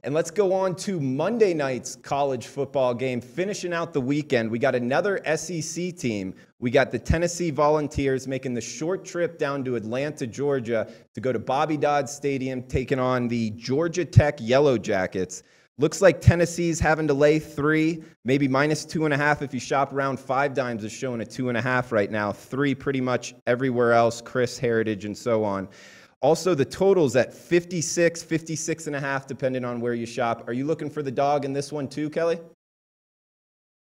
And let's go on to Monday night's college football game. Finishing out the weekend, we got another SEC team. We got the Tennessee Volunteers making the short trip down to Atlanta, Georgia to go to Bobby Dodd Stadium, taking on the Georgia Tech Yellow Jackets. Looks like Tennessee's having to lay 3, maybe minus 2.5 if you shop around. 5 Dimes is showing a 2.5 right now. 3 pretty much everywhere else, Chris, Heritage, and so on. Also, the total's at 56, 56.5, depending on where you shop. Are you looking for the dog in this one too, Kelly?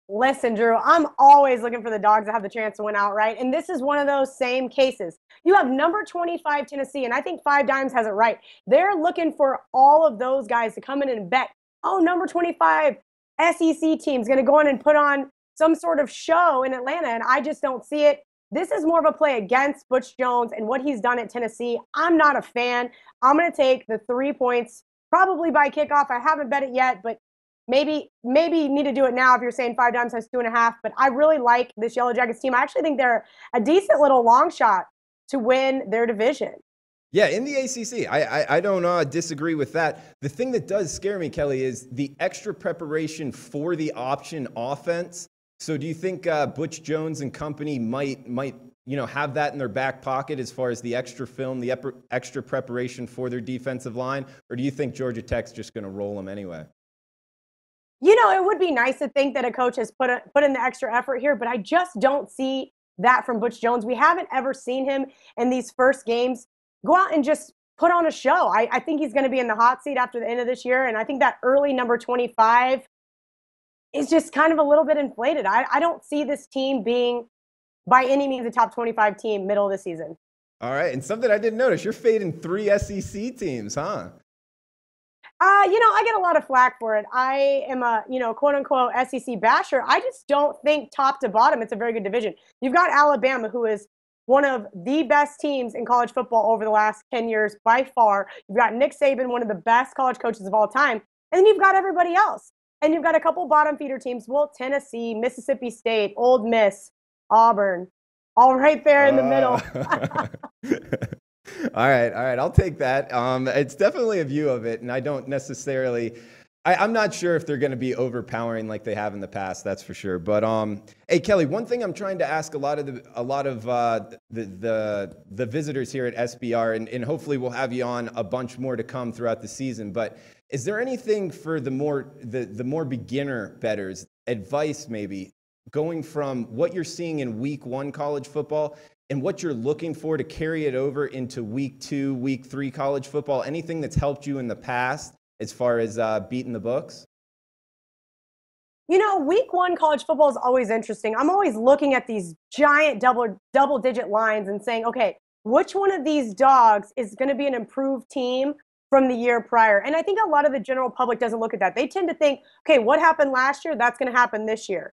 Listen, Drew, I'm always looking for the dogs that have the chance to win outright. And this is one of those same cases. You have number 25 Tennessee, and I think 5 Dimes has it right. They're looking for all of those guys to come in and bet, oh, number 25 SEC team's going to go in and put on some sort of show in Atlanta, and I just don't see it. This is more of a play against Butch Jones and what he's done at Tennessee. I'm not a fan. I'm going to take the 3 points, probably by kickoff. I haven't bet it yet, but maybe you need to do it now if you're saying 5 Dimes has 2.5. But I really like this Yellow Jackets team. I actually think they're a decent little long shot to win their division. Yeah, in the ACC, I don't disagree with that. The thing that does scare me, Kelly, is the extra preparation for the option offense. So do you think Butch Jones and company might have that in their back pocket as far as the extra film, the extra preparation for their defensive line? Or do you think Georgia Tech's just going to roll them anyway? You know, it would be nice to think that a coach has put in the extra effort here, but I just don't see that from Butch Jones. We haven't ever seen him in these first games go out and just put on a show. I think he's going to be in the hot seat after the end of this year, and I think that early number 25 is just kind of a little bit inflated. I don't see this team being, by any means, a top 25 team middle of the season. All right, and something I didn't notice, you're fading 3 SEC teams, huh? I get a lot of flack for it. I am a, quote-unquote SEC basher. I just don't think top to bottom it's a very good division. You've got Alabama, who is one of the best teams in college football over the last 10 years by far. You've got Nick Saban, one of the best college coaches of all time. And then you've got everybody else. And you've got a couple bottom feeder teams. Well, Tennessee, Mississippi State, Ole Miss, Auburn, all right there in the middle. All right. I'll take that. It's definitely a view of it, and I don't necessarily. I'm not sure if they're going to be overpowering like they have in the past. That's for sure. But hey, Kelly, one thing I'm trying to ask a lot of the visitors here at SBR, and hopefully we'll have you on a bunch more to come throughout the season. But is there anything for the more beginner bettors, advice maybe, going from what you're seeing in week 1 college football and what you're looking for to carry it over into week 2, week 3 college football? Anything that's helped you in the past as far as beating the books? Week 1 college football is always interesting. I'm always looking at these giant double-digit lines and saying, okay, which one of these dogs is going to be an improved team from the year prior? And I think a lot of the general public doesn't look at that. They tend to think, okay, what happened last year? That's going to happen this year.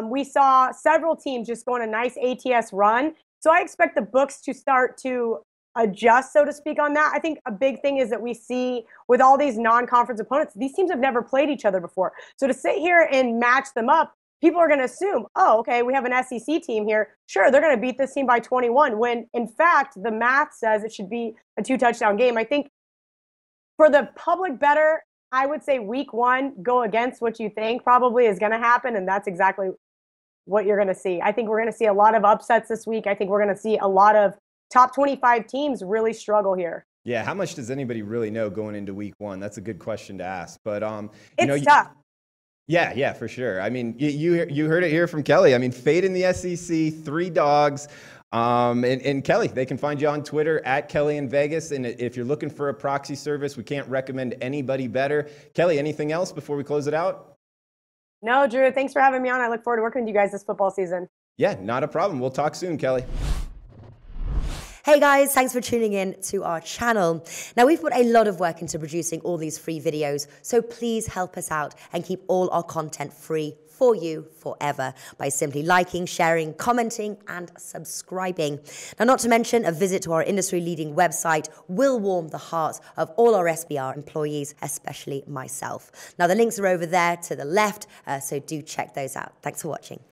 We saw several teams just go on a nice ATS run. So I expect the books to start to adjust, so to speak, on that. I think a big thing is that we see with all these non-conference opponents, these teams have never played each other before. So to sit here and match them up, people are going to assume, oh, okay, we have an SEC team here. Sure, they're going to beat this team by 21, when in fact, the math says it should be a 2-touchdown game. I think for the public bettor, I would say week 1, go against what you think probably is going to happen, and that's exactly what you're going to see. I think we're going to see a lot of upsets this week. I think we're going to see a lot of top 25 teams really struggle here. Yeah, how much does anybody really know going into week 1? That's a good question to ask. But it's tough. Yeah, for sure. I mean, you heard it here from Kelly. I mean, fade in the SEC, 3 dogs. And Kelly, they can find you on Twitter at KellyInVegas. And if you're looking for a proxy service, we can't recommend anybody better. Kelly, anything else before we close it out? No, Drew, thanks for having me on. I look forward to working with you guys this football season. Yeah, not a problem. We'll talk soon, Kelly. Hey guys, thanks for tuning in to our channel. Now, we've put a lot of work into producing all these free videos, so please help us out and keep all our content free for you forever by simply liking, sharing, commenting, and subscribing. Now, not to mention, a visit to our industry-leading website will warm the hearts of all our SBR employees, especially myself. Now, the links are over there to the left, so do check those out. Thanks for watching.